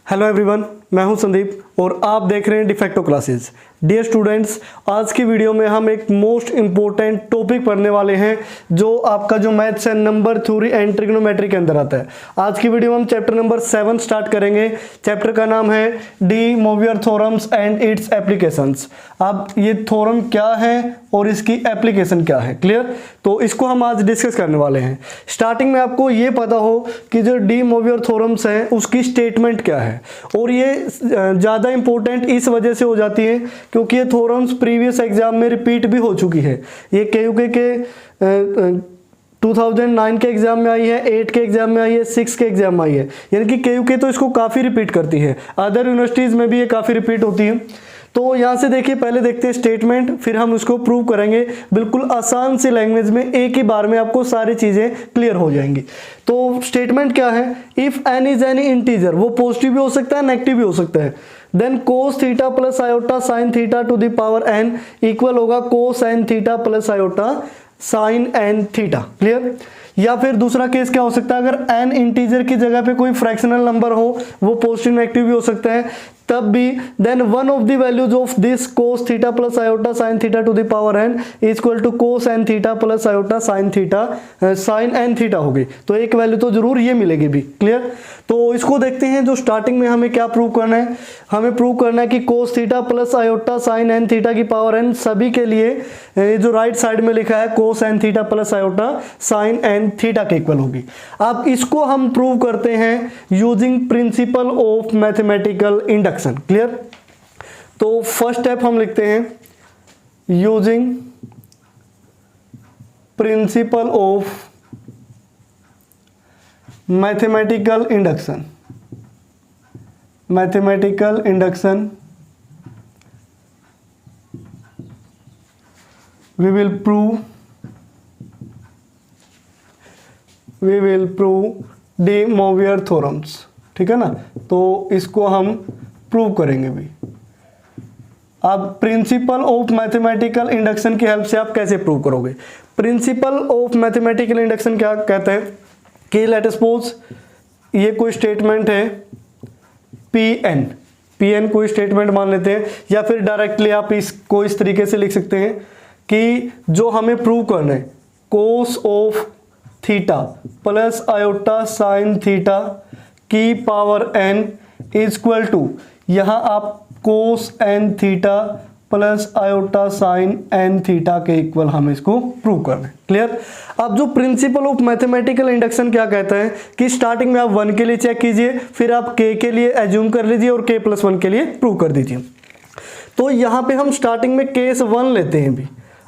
Hello everyone, मैं हूं संदीप और आप देख रहे हैं डिफेक्टो क्लासेस। डियर स्टूडेंट्स, आज की वीडियो में हम एक मोस्ट इंपॉर्टेंट टॉपिक पढ़ने वाले हैं जो आपका जो maths and number theory and trigonometry के अंदर आता है। आज की वीडियो में हम चैप्टर नंबर 7 स्टार्ट करेंगे। चैप्टर का नाम है De Moivre theorems and its applications. अब ये थ्योरम क्या है और इसकी एप्लीकेशन क्या है, क्लियर? तो इसको हम आज डिस्कस करने वाले हैं। स्टार्टिंग में आपको ये पता हो कि जो डी मोवियर थ्योरम्स है उसकी स्टेटमेंट क्या है, और ये ज़्यादा इंपॉर्टेंट इस वजह से हो जाती है क्योंकि ये थ्योरम्स प्रीवियस एग्जाम में रिपीट भी हो चुकी है। ये केयूके के 2009 के एग्जाम में आई है, 8 के एग्जाम में आई है, 6 के एग्जाम में आई है, यानी कि केयूके तो इसको काफ़ी रिपीट करती है। अदर यूनिवर्सिटीज़ में भी ये काफ़ी रिपीट होती है। तो यहाँ से देखिए, पहले देखते हैं स्टेटमेंट, फिर हम उसको प्रूव करेंगे। बिल्कुल आसान सी लैंग्वेज में एक ही बार में आपको सारी चीज़ें क्लियर हो जाएंगी। तो स्टेटमेंट क्या है? If n is any integer, वो पॉजिटिव भी हो सकता है, नेगेटिव भी हो सकता है, then cos theta plus iota sine theta to the power n equal होगा cos n theta plus iota sine n theta. Clear? या फिर दूसरा केस क्या हो सकता है? अगर एन इंटीजर की जगह पे कोई फ्रैक्शनल नंबर हो, वो पॉजिटिव नेगेटिव भी हो सकता है, तब भी then one of the values of this cos theta plus iota sine theta to the power n is equal to cos n theta plus iota sine theta sine n theta होगी। तो एक value तो जरूर ये मिलेगी भी। Clear? तो इसको देखते हैं। जो स्टार्टिंग में हमें क्या प्रूव करना है? हमें प्रूव करना है कि cos theta plus iota sine n theta की पावर एन सभी के लिए जो राइट साइड में लिखा है cos n theta plus iota sine n theta के इक्वल होगी। अब इसको हम प्रूव करते हैं using principle of mathematical induction. Clear? तो फर्स्ट स्टेप हम लिखते हैं using principle of mathematical induction. Mathematical induction we will prove De Moivre theorems. ठीक है ना? तो इसको हम प्रूव करेंगे भी। अब प्रिंसिपल ऑफ मैथमेटिकल इंडक्शन की हेल्प से आप कैसे प्रूव करोगे? प्रिंसिपल ऑफ मैथमेटिकल इंडक्शन क्या कहते हैं कि लेट सपोज ये कोई स्टेटमेंट है पी एन कोई स्टेटमेंट मान लेते हैं, या फिर डायरेक्टली आप इसको इस तरीके से लिख सकते हैं कि जो हमें प्रूव करना है cos of theta plus iota sine theta की power n is equal to, यहाँ आप cos n theta plus iota sine n theta के इक्वल हमें इसको प्रूव करना है। क्लियर? अब जो प्रिंसिपल ऑफ मैथमेटिकल इंडक्शन क्या कहता है कि स्टार्टिंग में आप 1 के लिए चेक कीजिए, फिर आप k के लिए एज्यूम कर लीजिए और k प्लस 1 के लिए प्रूव कर दीजिए। तो यहाँ पे हम स्टार्टिंग में केस 1 लेते हैं भी।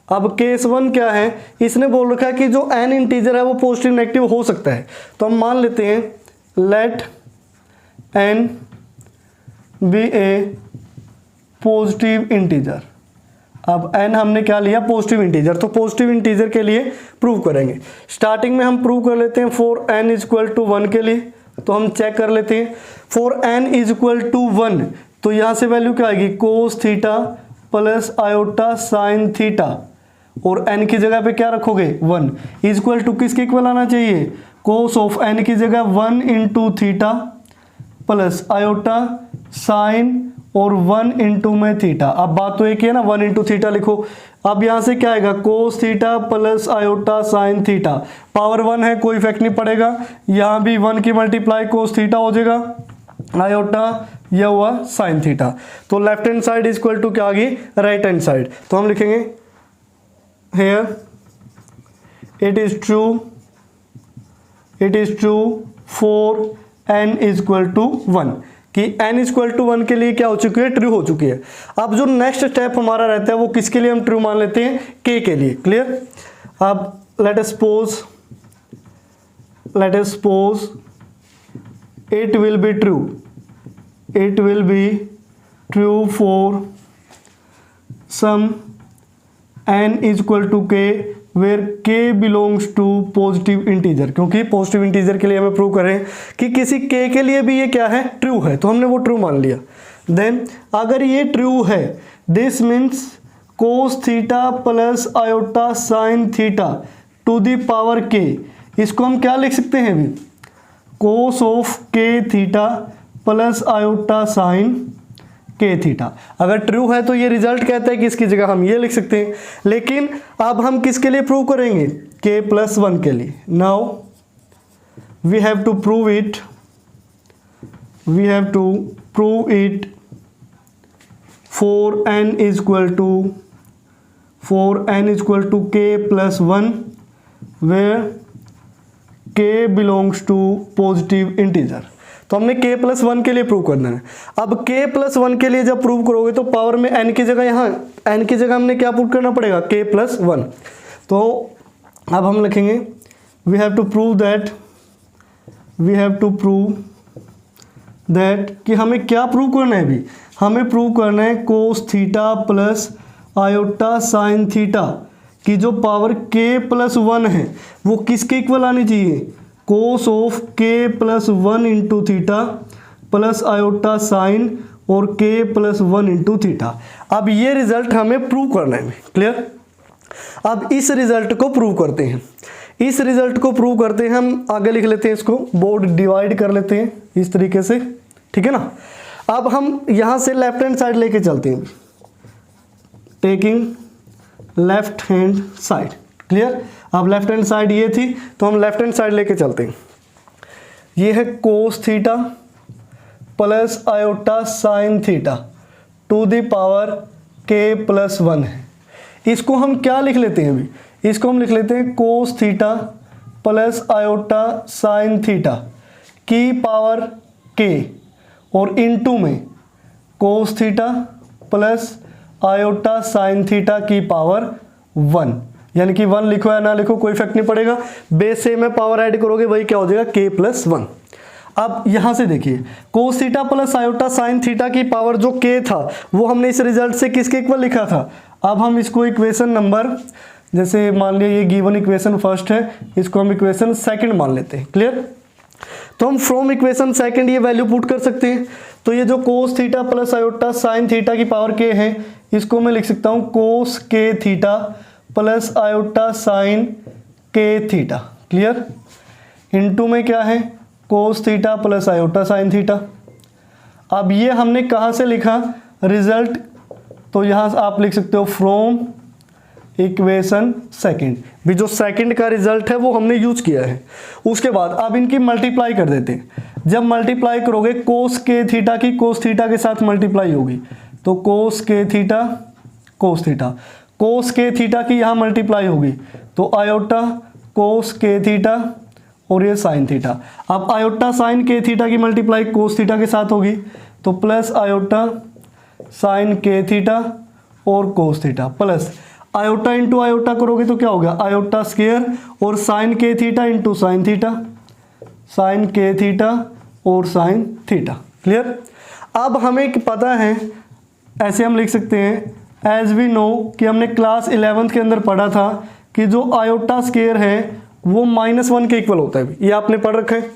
अब केस 1 क्या है? इसने बोल रखा है कि जो n इंटीजर है वो पॉजिटिव नेगेटिव हो सकता है। तो हम मान लेते हैं लेट n बी ए पॉजिटिव इंटीजर। अब n हमने क्या लिया? Positive integer. तो पॉजिटिव इंटीजर के लिए प्रूव करेंगे। स्टार्टिंग में हम प्रूव कर लेते हैं for n is equal to 1 के लिए। तो हम चेक कर लेते हैं for n is equal to 1, तो यहाँ से वैल्यू क्या आएगी? Cos theta plus iota sine theta, और n की जगह पे क्या रखोगे? 1 इज इक्वल टू किसके इक्वल आना चाहिए? कोस ऑफ n की जगह 1 into theta plus iota sine और 1 इंटू में थीटा। अब बात तो एक ही है ना, 1 इंटू थीटा लिखो। अब यहाँ से क्या आएगा? कोस theta plus iota sine theta, power 1 है, कोई इफेक्ट नहीं पड़ेगा। यहाँ भी 1 की मल्टीप्लाई कोस थीटा हो जाएगा, आयोटा यह हुआ साइन थीटा। तो left hand side is equal to क्या आ गई? Right hand side. तो हम लिखेंगे here it is true for n is equal to 1, कि n इज इक्वल टू 1 के लिए क्या हो चुकी है? ट्रू हो चुकी है। अब जो नेक्स्ट स्टेप हमारा रहता है वो किसके लिए हम ट्रू मान लेते हैं? k के लिए। क्लियर? अब let us suppose it will be true for some n is equal to k where k belongs to positive integer, क्योंकि पॉजिटिव इंटीजर के लिए हमें प्रूव करें कि किसी k के लिए भी ये क्या है? ट्रू है। तो हमने वो ट्रू मान लिया। देन अगर ये ट्रू है, this means cos theta plus iota sine theta to the power k, इसको हम क्या लिख सकते हैं अभी? Cos of k theta plus iota sine k theta. अगर ट्रू है तो ये रिजल्ट कहता है कि इसकी जगह हम ये लिख सकते हैं, लेकिन अब हम किसके लिए प्रूव करेंगे, के प्लस वन के लिए। Now we have to prove it, for n equal to k plus one where k belongs to positive integer. तो हमने k प्लस वन के लिए प्रूव करना है। अब k प्लस वन के लिए जब प्रूव करोगे तो पावर में n की जगह, यहाँ n की जगह हमने क्या पुट करना पड़ेगा, k प्लस वन। तो अब हम लिखेंगे we have to prove that कि हमें क्या प्रूव करना है। अभी हमें प्रूव करना है cos theta plus iota sine theta की जो पावर k प्लस वन है वो किसके इक्वल आनी चाहिए, cos of k plus one into theta plus iota sine और k plus one into theta. अब ये रिजल्ट हमें प्रूव करना है, क्लियर। अब इस रिजल्ट को प्रूव करते हैं, हम आगे लिख लेते हैं, इसको बोर्ड डिवाइड कर लेते हैं इस तरीके से, ठीक है ना। अब हम यहां से लेफ्ट हैंड साइड लेके चलते हैं, taking left hand side, clear. अब लेफ्ट हैंड साइड ये थी तो हम लेफ्ट हैंड साइड लेके चलते हैं। ये है cos theta plus iota sine theta to the power k plus one है। इसको हम क्या लिख लेते हैं, अभी इसको हम लिख लेते हैं कोस theta plus iota sine theta की पावर k और इनटू में कोस theta plus iota sine theta की पावर वन, यानी कि वन लिखो या ना लिखो कोई इफेक्ट नहीं पड़ेगा, बेस से में पावर ऐड करोगे वही क्या हो जाएगा, k प्लस वन। अब यहां से देखिए कोस theta plus iota sine theta की पावर जो k था वो हमने इस रिजल्ट से किसके इक्वल लिखा था। अब हम इसको इक्वेशन नंबर, जैसे मान लिया ये गिवन इक्वेशन फर्स्ट है, इसको हम इक्वेशन सेकंड मान लेते हैं, क्लियर। तो हम फ्रॉम इक्वेशन सेकंड ये वैल्यू पुट कर सकते हैं। तो ये जो कोस theta plus iota sine theta की पावर k है, इसको मैं लिख सकता हूं कोस k theta plus iota sign k theta, clear. Into में क्या है, cos theta plus iota sine theta. अब ये हमने कहाँ से लिखा रिजल्ट, तो यहाँ आप लिख सकते हो फ्रॉम इक्वेशन सेकंड, भी जो सेकंड का रिजल्ट है वो हमने यूज किया है। उसके बाद अब इनकी मल्टीप्लाई कर देते हैं। जब मल्टीप्लाई करोगे कोस के थीटा की कोस थीटा के साथ मल्टीप्लाई होगी, तो कोस के थीटा कोस थीटा, कोस के थीटा की यहाँ मल्टीप्लाई होगी तो आयोटा कोस के थीटा और ये साइन थीटा। अब आयोटा साइन के थीटा की मल्टीप्लाई कोस थीटा के साथ होगी तो plus iota sine k theta और cos theta, plus iota into iota करोगे तो क्या हो गया, आयोटा स्क्वायर और sine k theta into sine theta, sine k theta और साइन थीटा, क्लियर। अब हमें पता है, ऐसे हम लिख सकते हैं एज वी नो कि हमने क्लास 11th के अंदर पढ़ा था कि जो आयोटा स्क्वायर है वो -1 के इक्वल होता है, ये आपने पढ़ रखा है।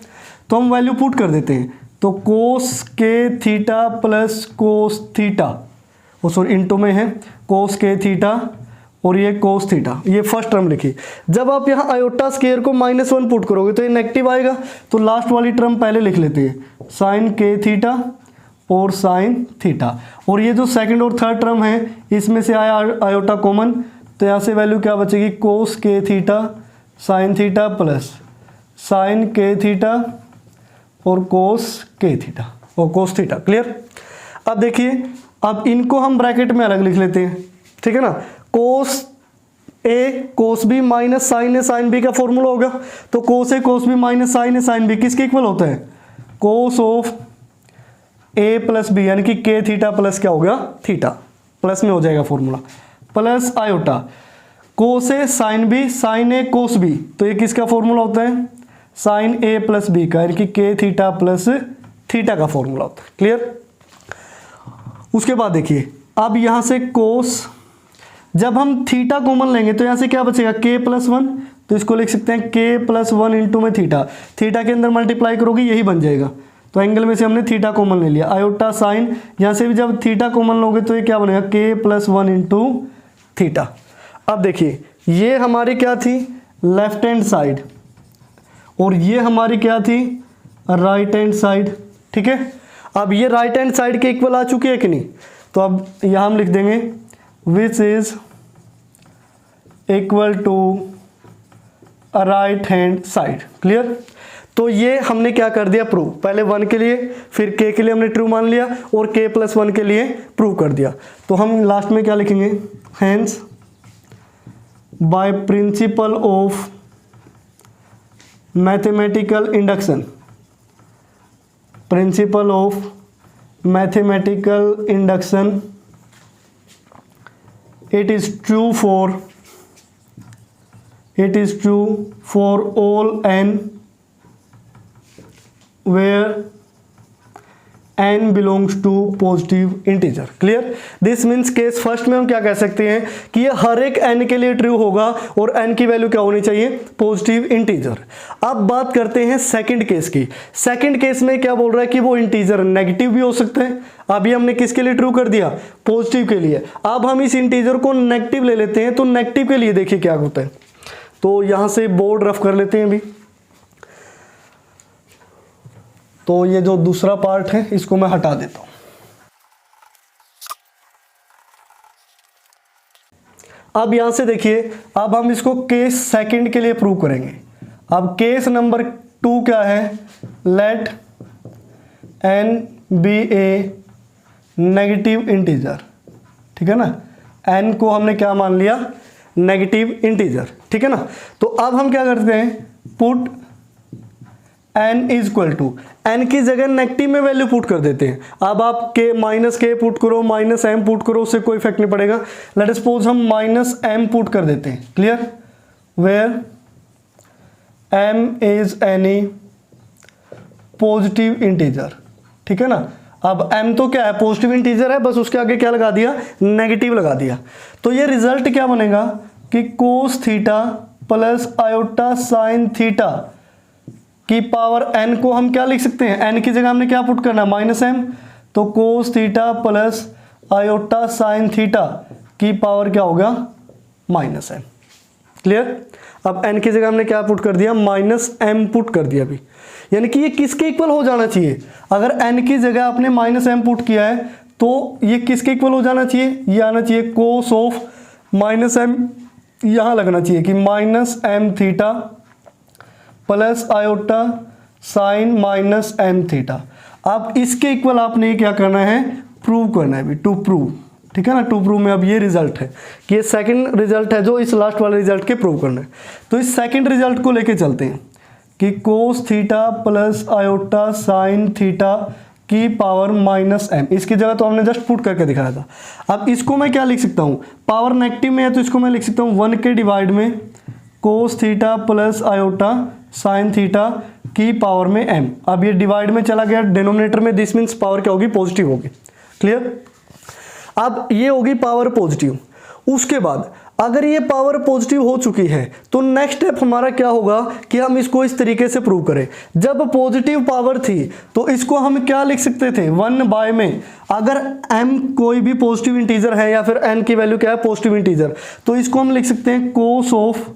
तो हम वैल्यू पुट कर देते हैं, तो कोस के थीटा प्लस कोस थीटा, वो सॉरी इंटू में है कोस के थीटा और ये कोस थीटा, ये फर्स्ट टर्म लिखी। जब आप यहाँ आयोटा स्क्वायर को -1 पुट करोगे तो ये नेगेटिव आएगा, तो लास्ट वाली टर्म पहले लिख लेते हैं साइन के थीटा और साइन थीटा, और ये जो सेकंड और थर्ड टर्म है इसमें से आया आयोटा कॉमन, तो यहाँ से वैल्यू क्या बचेगी, कोस के theta sine theta plus sign k theta और कोस के थीटा और कोस थीटा, क्लियर। अब देखिए, अब इनको हम ब्रैकेट में अलग लिख लेते हैं, ठीक है ना। Cos A cos B minus sine A sine B का फॉर्मूला होगा, तो cos A cos B minus sine A sine B किसके इक्वल होता है, cos of A plus B, यानी कि के थीटा प्लस क्या होगा थीटा, प्लस में हो जाएगा फॉर्मूला, प्लस आयोटा कोस ए साइन बी साइन ए कोस बी, तो ये किसका फॉर्मूला होता है, साइन ए प्लस बी का, यानी कि के थीटा प्लस थीटा का फॉर्मूला होता है, क्लियर। उसके बाद देखिए, अब यहां से कोस, जब हम थीटा कॉमन लेंगे तो यहां से क्या बचेगा, के प्लस वन, तो इसको लिख सकते हैं के प्लस वन इंटू में थीटा, थीटा के अंदर मल्टीप्लाई करोगे यही बन जाएगा, तो एंगल में से हमने थीटा कॉमन ले लिया, आयोटा साइन, यहां से भी जब थीटा कॉमन लोगे तो ये क्या बनेगा, के प्लस वन इंटू थीटा। अब देखिए, ये हमारी क्या थी, लेफ्ट हैंड साइड, और ये हमारी क्या थी, राइट हैंड साइड, ठीक है। अब ये राइट हैंड साइड के इक्वल आ चुकी है कि नहीं, तो अब यहां हम लिख देंगे which is equal to right hand side. Clear. तो ये हमने क्या कर दिया, प्रूव। पहले 1 के लिए, फिर k के लिए हमने ट्रू मान लिया और k+1 के लिए प्रूव कर दिया। तो हम लास्ट में क्या लिखेंगे, hence by principle of mathematical induction, principle of mathematical induction it is true for all n where n belongs to positive integer। Clear. This means case first में हम क्या कह सकते हैं कि ये हर एक n के लिए ट्रू होगा और n की वैल्यू क्या होनी चाहिए, पॉजिटिव इंटीजर। अब बात करते हैं सेकंड केस की। सेकंड केस में क्या बोल रहा है कि वो इंटीजर नेगेटिव भी हो सकते हैं। अभी हमने किसके लिए ट्रू कर दिया, पॉजिटिव के लिए। अब हम इस इंटीजर को नेगेटिव ले लेते हैं, तो नेगेटिव के लिए देखिए क्या होता है। तो यहां से बोर्ड रफ कर लेते हैं अभी। तो ये जो दूसरा पार्ट है इसको मैं हटा देता हूं। अब यहां से देखिए, अब हम इसको केस सेकंड के लिए प्रूव करेंगे। अब केस नंबर 2 क्या है, लेट n बी ए नेगेटिव इंटीजर। ठीक है ना, n को हमने क्या मान लिया, नेगेटिव इंटीजर। ठीक है ना। तो अब हम क्या करते हैं, put n is equal to, n की जगह नेगेटिव में वैल्यू पुट कर देते हैं। अब आप -k पुट करो, -m पुट करो, उससे कोई इफेक्ट नहीं पड़ेगा। लेट अस सपोज हम -m पुट कर देते हैं। Clear. Where m is any positive integer. ठीक है ना। अब m तो क्या है, पॉजिटिव इंटीजर है, बस उसके आगे क्या लगा दिया, नेगेटिव लगा दिया। तो ये रिजल्ट क्या बनेगा कि cos theta plus iota sine theta की पावर n को हम क्या लिख सकते हैं, n की जगह हमने क्या पुट करना है, -m। तो कोस theta plus iota sine theta की पावर क्या होगा, -m। क्लियर। अब n की जगह हमने क्या पुट कर दिया, -m पुट कर दिया अभी। यानी कि ये किसके इक्वल हो जाना चाहिए, अगर n की जगह आपने -m पुट किया है तो ये किसके इक्वल हो जाना चाहिए, ये आना चाहिए कोस ऑफ -m, यहां लगना चाहिए कि -m theta plus iota sine -m theta. अब इसके इक्वल आपने क्या करना है, प्रूव करना है अभी, टू प्रूव। ठीक है ना। टू प्रूव में अब ये रिजल्ट है कि ये सेकंड रिजल्ट है जो इस लास्ट वाले रिजल्ट के प्रूव करना है। तो इस सेकंड रिजल्ट को लेके चलते हैं कि cos theta plus iota sine theta की पावर -m। इसकी जगह तो हमने जस्ट पुट करके दिखाया था। अब इसको मैं क्या लिख सकता हूँ, पावर नेगेटिव में है तो इसको मैं लिख सकता हूँ 1 के डिवाइड में कोस theta plus iota sine theta की पावर में m। अब ये डिवाइड में चला गया डिनोमिनेटर में, दिस मीन्स पावर क्या होगी, पॉजिटिव होगी। क्लियर। अब ये होगी पावर पॉजिटिव। उसके बाद अगर ये पावर पॉजिटिव हो चुकी है तो नेक्स्ट स्टेप हमारा क्या होगा कि हम इसको इस तरीके से प्रूव करें। जब पॉजिटिव पावर थी तो इसको हम क्या लिख सकते थे, 1 में। अगर m कोई भी पॉजिटिव इंटीजर है या फिर n की वैल्यू क्या है, पॉजिटिव इंटीजर, तो इसको हम लिख सकते हैं cos of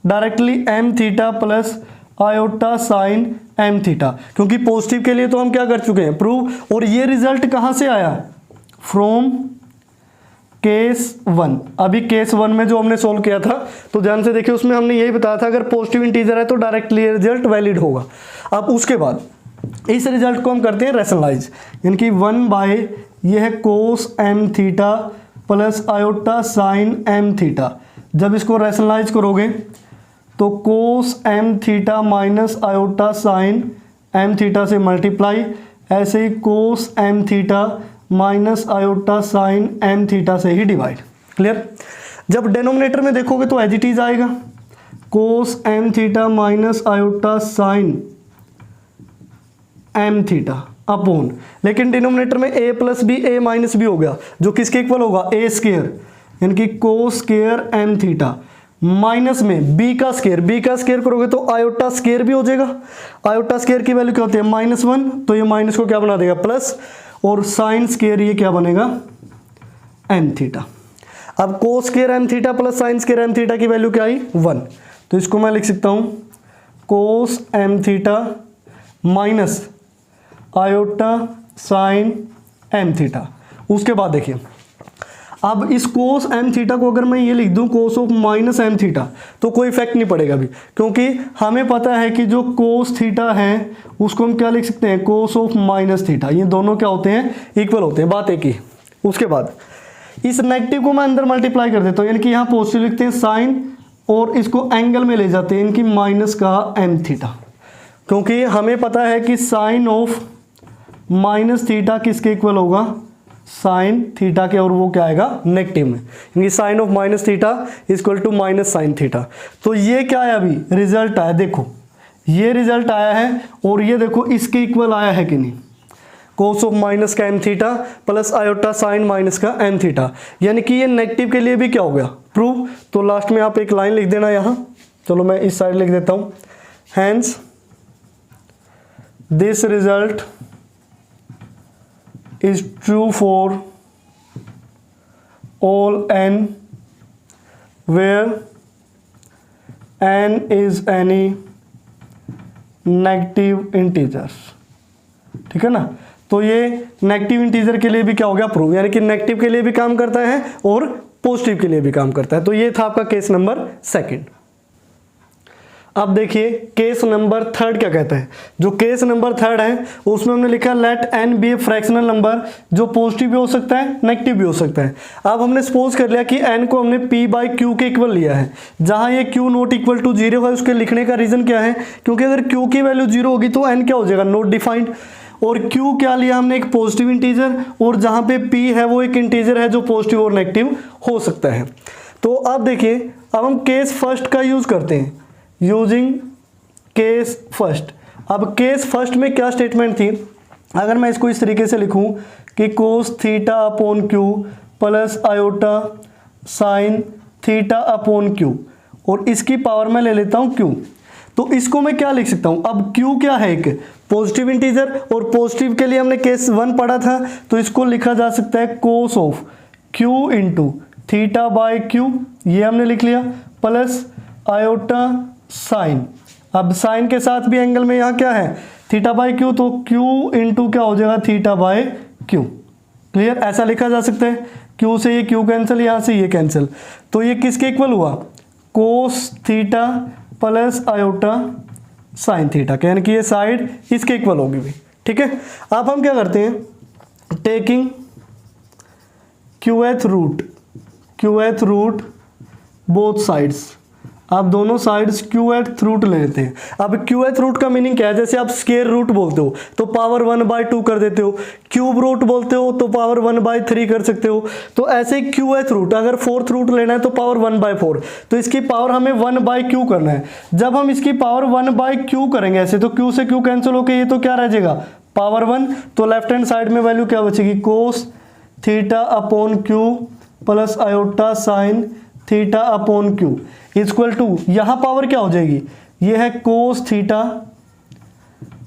directly m theta plus iota sine m theta, क्योंकि पॉजिटिव के लिए तो हम क्या कर चुके हैं, प्रूव। और ये रिजल्ट कहां से आया, फ्रॉम केस 1। अभी केस 1 में जो हमने सोल्व किया था तो ध्यान से देखिए, उसमें हमने यही बताया था अगर पॉजिटिव इंटीजर है तो डायरेक्टली रिजल्ट वैलिड होगा। अब उसके बाद इस रिजल्ट को हम करते हैं रैशनलाइज, यानी कि 1 ये है cos m theta plus iota sine m theta. जब इसको रैशनलाइज करोगे तो cos m theta minus iota sine m theta से मल्टीप्लाई, ऐसे ही cos m theta minus iota sine m theta से ही डिवाइड। क्लियर। जब डिनोमिनेटर में देखोगे तो एज इट इज आएगा, cos m theta minus iota sine m theta upon, लेकिन डिनोमिनेटर में a plus B a minus B हो गया, जो किसके इक्वल होगा, a स्क्वायर, यानी कि कोस स्क्वायर m थीटा माइनस में b का स्क्वायर करोगे तो आयोटा स्क्वायर भी हो जाएगा। आयोटा स्क्वायर की वैल्यू क्या होती है, -1, तो ये माइनस को क्या बना देगा, प्लस, और साइन स्क्वायर ये क्या बनेगा, m थीटा। अब cos square m theta plus sine square m theta की वैल्यू क्या आई, 1। तो इसको मैं लिख सकता हूं cos m theta minus iota sine m theta. उसके बाद देखिए, अब इस कोस एम थीटा को अगर मैं ये लिख दूं cos of minus m theta तो कोई इफेक्ट नहीं पड़ेगा अभी, क्योंकि हमें पता है कि जो कोस थीटा है उसको हम क्या लिख सकते हैं, कोस ऑफ माइनस थीटा। ये दोनों क्या होते हैं, इक्वल होते हैं, बात एक ही। उसके बाद इस नेगेटिव को मैं अंदर मल्टीप्लाई कर देता हूँ, यानी कि यहाँ पॉजिटिव लिखते हैं साइन और इसको एंगल में ले जाते हैं इनकी माइनस का एम थीटा, क्योंकि हमें पता है कि साइन ऑफ माइनस थीटा किसके इक्वल होगा, साइन थीटा के, और वो क्या आएगा, नेगेटिव में, यानी sine of minus theta equal to minus sine theta. तो ये क्या है, अभी रिजल्ट आया, देखो ये रिजल्ट आया है, और ये देखो इसके इक्वल आया है कि नहीं, कोस ऑफ माइनस का m theta plus iota sine minus का एम थीटा, यानी कि ये नेगेटिव के लिए भी क्या हो गया, प्रूव। तो लास्ट में आप एक लाइन लिख देना यहाँ, चलो मैं इस साइड लिख देता हूँ, hence this result is true for all n where n is any negative integers. ठीक है ना, तो ये नेगेटिव इंटीजर के लिए भी क्या हो गया, प्रूव, यानी कि नेगेटिव के लिए भी काम करता है और पॉजिटिव के लिए भी काम करता है। तो ये था आपका केस नंबर सेकंड। अब देखिए केस नंबर थर्ड क्या कहता है। जो केस नंबर थर्ड है उसमें हमने लिखा लेट एन बी ए फ्रैक्शनल नंबर, जो पॉजिटिव भी हो सकता है नेगेटिव भी हो सकता है। अब हमने सपोज कर लिया कि एन को हमने पी बाई क्यू के इक्वल लिया है, जहां ये q not equal to zero है। उसके लिखने का रीजन क्या है, क्योंकि अगर क्यू की वैल्यू जीरो होगी तो एन क्या हो जाएगा, नॉट डिफाइंड। और क्यू क्या लिया हमने, एक पॉजिटिव इंटीजर, और जहां पे पी है वो एक इंटीजर है जो पॉजिटिव और नेगेटिव हो सकता है। तो अब देखिए, अब हम केस फर्स्ट का यूज करते हैं, यूजिंग केस फर्स्ट। अब केस फर्स्ट में क्या स्टेटमेंट थी, अगर मैं इसको इस तरीके से लिखूं कि cos theta upon q plus iota sine theta upon Q, और इसकी पावर में ले लेता हूं क्यू, तो इसको मैं क्या लिख सकता हूं। अब क्यू क्या है, एक पॉजिटिव इंटीजर, और पॉजिटिव के लिए हमने केस वन पढ़ा था, तो इसको लिखा जा सकता है cos of Q into theta by Q, ये हमने लिख लिया, प्लस आयोटा साइन। अब साइन के साथ भी एंगल में यहाँ क्या है, थीटा बाय क्यू, तो क्यू इंटू क्या हो जाएगा, थीटा बाय क्यू। क्लियर, ऐसा लिखा जा सकता है। क्यू से ये क्यू कैंसिल, यहाँ से ये कैंसिल, तो ये किसके इक्वल हुआ, कोस theta plus iota sine theta के, यानी कि ये साइड इसके इक्वल होगी भी। ठीक है, अब हम क्या करते हैं, टेकिंग क्यूएथ रूट बोथ साइड्स। आप दोनों साइड्स क्यूएथ रूट ले लेते हैं। अब क्यूएथ रूट का मीनिंग क्या है, जैसे आप स्क्वायर रूट बोलते हो तो पावर 1/2 कर देते हो, क्यूब रूट बोलते हो तो पावर 1/3 कर सकते हो। तो ऐसे क्यूएथ रूट, अगर फोर्थ रूट लेना है तो पावर 1/4, तो इसकी पावर हमें 1/q करना है। जब हम इसकी पावर 1/q करेंगे ऐसे, तो q से q कैंसिल होकर ये तो क्या रह जाएगा, पावर 1। तो लेफ्ट हैंड साइड में वैल्यू क्या बचेगी, cos theta upon q plus iota sine theta upon q equal to, यहां पावर क्या हो जाएगी, ये है cos theta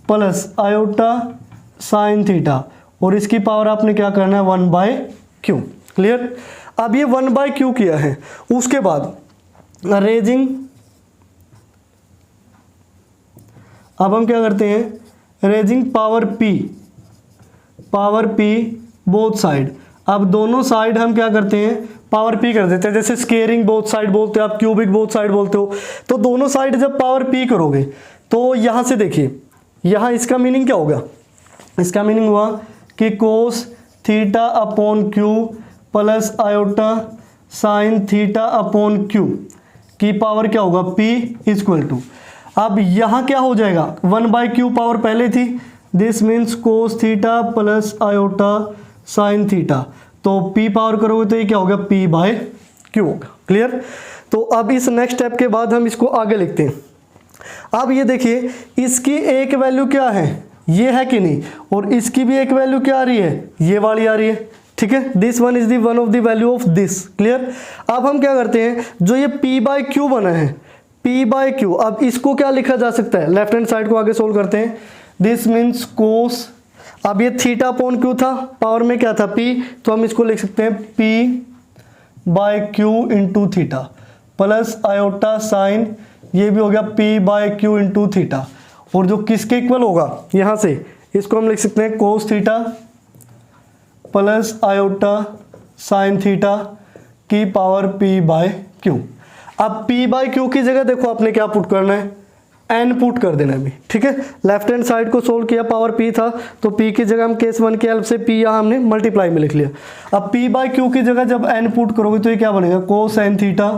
plus iota sine theta, और इसकी पावर आपने क्या करना है 1/q। क्लियर, अब ये 1/q किया है, उसके बाद रेजिंग, अब हम क्या करते हैं, raising power p both side. अब दोनों साइड हम क्या करते हैं, पावर p कर देते हैं। जैसे स्केयरिंग बोथ साइड बोलते हो आप, क्यूबिक बोथ साइड बोलते हो, तो दोनों साइड जब पावर p करोगे तो यहां से देखिए, यहां इसका मीनिंग क्या होगा, इसका मीनिंग हुआ कि cos theta upon q plus iota sine theta upon Q की पावर क्या होगा, p इक्वल टू, अब यहां क्या हो जाएगा, 1/q पावर पहले थी, this means cos theta plus iota sine theta, तो p पावर करोगे तो ये क्या होगा, p/q होगा। क्लियर, तो अब इस नेक्स्ट स्टेप के बाद हम इसको आगे लिखते हैं। अब ये देखिए, इसकी एक वैल्यू क्या है, ये है कि नहीं, और इसकी भी एक वैल्यू क्या आ रही है, ये वाली आ रही है। ठीक है, this one is the one of the value of this. Clear, अब हम क्या करते हैं, जो ये p/q बना है, p/q, अब इसको क्या लिखा जा सकता है, लेफ्ट हैंड साइड को आगे सोल्व करते हैं। दिस मीन्स कोस, अब ये थीटा अपॉन क्यू था, पावर में क्या था, p, तो हम इसको लिख सकते हैं p/q into theta plus iota sign, ये भी हो गया p/q इंटू थीटा, और जो किसके इक्वल होगा, यहां से इसको हम लिख सकते हैं कोस theta plus iota sine theta की पावर p बाय क्यू। अब p बाय क्यू की जगह देखो आपने क्या पुट करना है, n पुट कर देना है अभी, ठीक है। लेफ्ट हैंड साइड को सोल्व किया, पावर p था तो p की जगह हम केस 1 की हेल्प से p यहाँ हमने मल्टीप्लाई में लिख लिया। अब p बाय क्यू की जगह जब n पुट करोगे तो ये क्या बनेगा, कोस n theta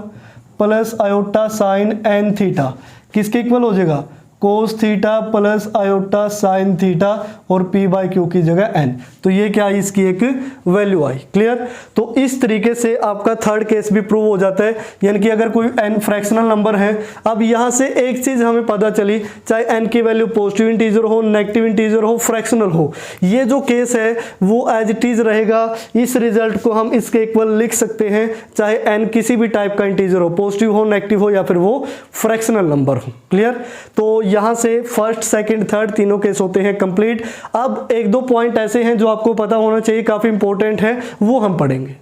plus iota sign n theta किसके इक्वल हो जाएगा, कोस theta plus iota sine theta और p बाय क्यू की जगह n। तो ये क्या है, इसकी एक वैल्यू आई। क्लियर। तो इस तरीके से आपका थर्ड केस भी प्रूव हो जाता है, यानी कि अगर कोई n फ्रैक्शनल नंबर है। अब यहाँ से एक चीज हमें पता चली, चाहे n की वैल्यू पॉजिटिव इंटीजर हो, नेगेटिव इंटीजर हो, फ्रैक्शनल हो, ये जो केस है वो एज इट इज रहेगा। इस रिजल्ट को हम इसके इक्वल लिख सकते हैं, चाहे n किसी भी टाइप का इंटीजर हो, पॉजिटिव हो, नेगेटिव हो या फिर वो फ्रैक्शनल नंबर हो। क्लियर। तो यहां से फर्स्ट, सेकंड, थर्ड तीनों केस होते हैं कंप्लीट। अब एक दो पॉइंट ऐसे हैं जो आपको पता होना चाहिए, काफी इंपॉर्टेंट है, वो हम पढ़ेंगे।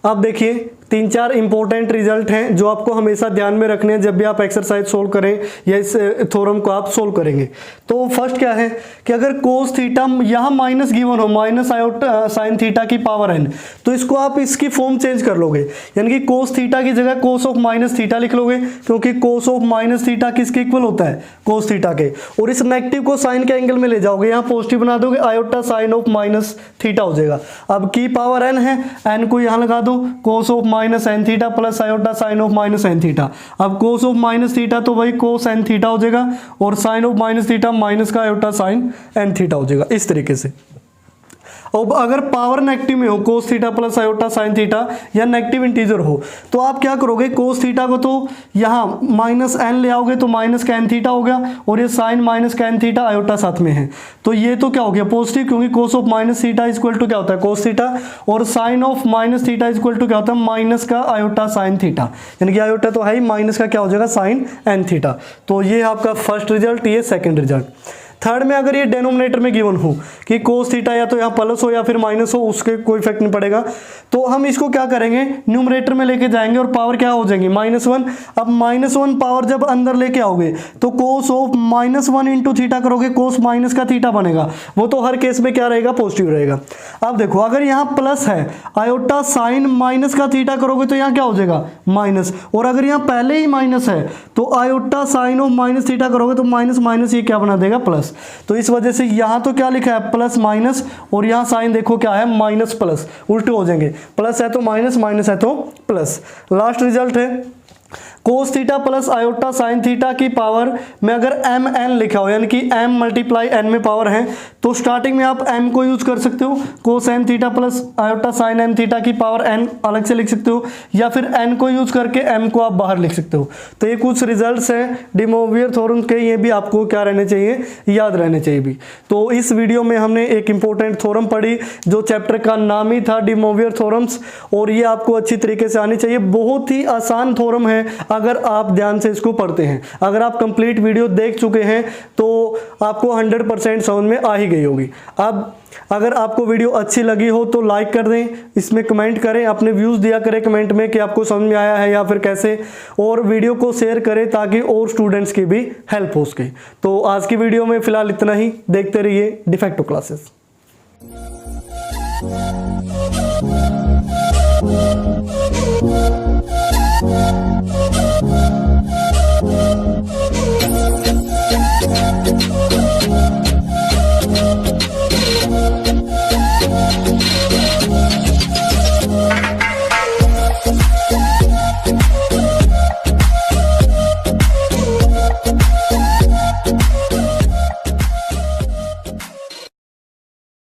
अब देखिए 3-4 इंपॉर्टेंट रिजल्ट हैं जो आपको हमेशा ध्यान में रखने हैं जब भी आप एक्सरसाइज सोल्व करें या इस थ्योरम को आप सोल्व करेंगे। तो फर्स्ट क्या है कि अगर कोस थीटा यहाँ माइनस गिवन हो, माइनस आयोटा साइन थीटा की पावर n, तो इसको आप इसकी फॉर्म चेंज कर लोगे, यानी कि कोस थीटा की जगह कोस ऑफ माइनस थीटा लिख लोगे, क्योंकि कोस ऑफ माइनस थीटा किसके इक्वल होता है, कोस थीटा के। और इस नेगेटिव को साइन के एंगल में ले जाओगे, यहाँ पॉजिटिव बना दोगे, iota sine of minus theta हो जाएगा। अब की पावर n है, n को यहाँ लगा दो, cos of minus n theta plus iota sine of minus n theta. अब कोस ऑफ माइनस थीटा तो वही कोस एन थीटा हो जाएगा, और sine of minus theta minus का आयोटा साइन एन थीटा हो जाएगा, इस तरीके से। अब अगर पावर नेगेटिव में हो, कोस theta plus iota sine theta या नेगेटिव इंटीजर हो, तो आप क्या करोगे, कोस थीटा को तो यहाँ माइनस एन ले आओगे तो माइनस का एन थीटा हो गया, और ये साइन माइनस का एन थीटा आयोटा साथ में है, तो ये तो क्या हो गया पॉजिटिव, क्योंकि cos of minus theta equal to क्या होता है, कोस थीटा, और sine of minus theta equal to क्या होता है, माइनस का आयोटा साइन थीटा, यानी कि आयोटा तो है ही, माइनस का क्या हो जाएगा, साइन एन थीटा। तो ये आपका फर्स्ट रिजल्ट, ये सेकेंड रिजल्ट। थर्ड में अगर ये डेनोमिनेटर में गिवन हो कि कोस थीटा या तो यहाँ प्लस हो या फिर माइनस हो, उसके कोई इफेक्ट नहीं पड़ेगा, तो हम इसको क्या करेंगे, न्यूमरेटर में लेके जाएंगे और पावर क्या हो जाएंगी, -1। अब -1 पावर जब अंदर लेके आओगे तो कोस ऑफ -1 इंटू थीटा करोगे, कोस माइनस का थीटा बनेगा, वो तो हर केस में क्या रहेगा, पॉजिटिव रहेगा। अब देखो अगर यहाँ प्लस है, आयोटा साइन माइनस का थीटा करोगे तो यहाँ क्या हो जाएगा, माइनस, और अगर यहाँ पहले ही माइनस है तो iota sine of minus theta करोगे तो माइनस माइनस ये क्या बना देगा, प्लस। तो इस वजह से यहां तो क्या लिखा है, प्लस माइनस, और यहां साइन देखो क्या है, माइनस प्लस, उल्टे हो जाएंगे, प्लस है तो माइनस, माइनस है तो प्लस। लास्ट रिजल्ट है cos theta plus iota sine theta की पावर में अगर एम एन लिखा हो, यानी कि एम मल्टीप्लाई एन में पावर है, तो स्टार्टिंग में आप एम को यूज कर सकते हो, cos n theta plus iota sine n theta की पावर एन अलग से लिख सकते हो, या फिर एन को यूज करके एम को आप बाहर लिख सकते हो। तो ये कुछ रिजल्ट्स हैं डे मोवियर थ्योरम के, ये भी आपको क्या रहने चाहिए, याद रहने चाहिए भी। तो इस वीडियो में हमने एक इंपॉर्टेंट थ्योरम पढ़ी जो चैप्टर का नाम ही था डे मोवियर थ्योरम्स, और ये आपको अच्छी तरीके से आनी चाहिए। बहुत ही आसान थ्योरम है अगर आप ध्यान से इसको पढ़ते हैं। अगर आप कंप्लीट वीडियो देख चुके हैं तो आपको 100% समझ में आ ही गई होगी। अब अगर आपको वीडियो अच्छी लगी हो तो लाइक कर दें, इसमें कमेंट करें, अपने व्यूज़ दिया करें कमेंट में कि आपको समझ में आया है या फिर कैसे, और वीडियो को शेयर करें ताकि और स्टूडेंट्स की भी हेल्प हो सके। तो आज की वीडियो में फिलहाल इतना ही, देखते रहिए डिफेक्टो क्लासेस।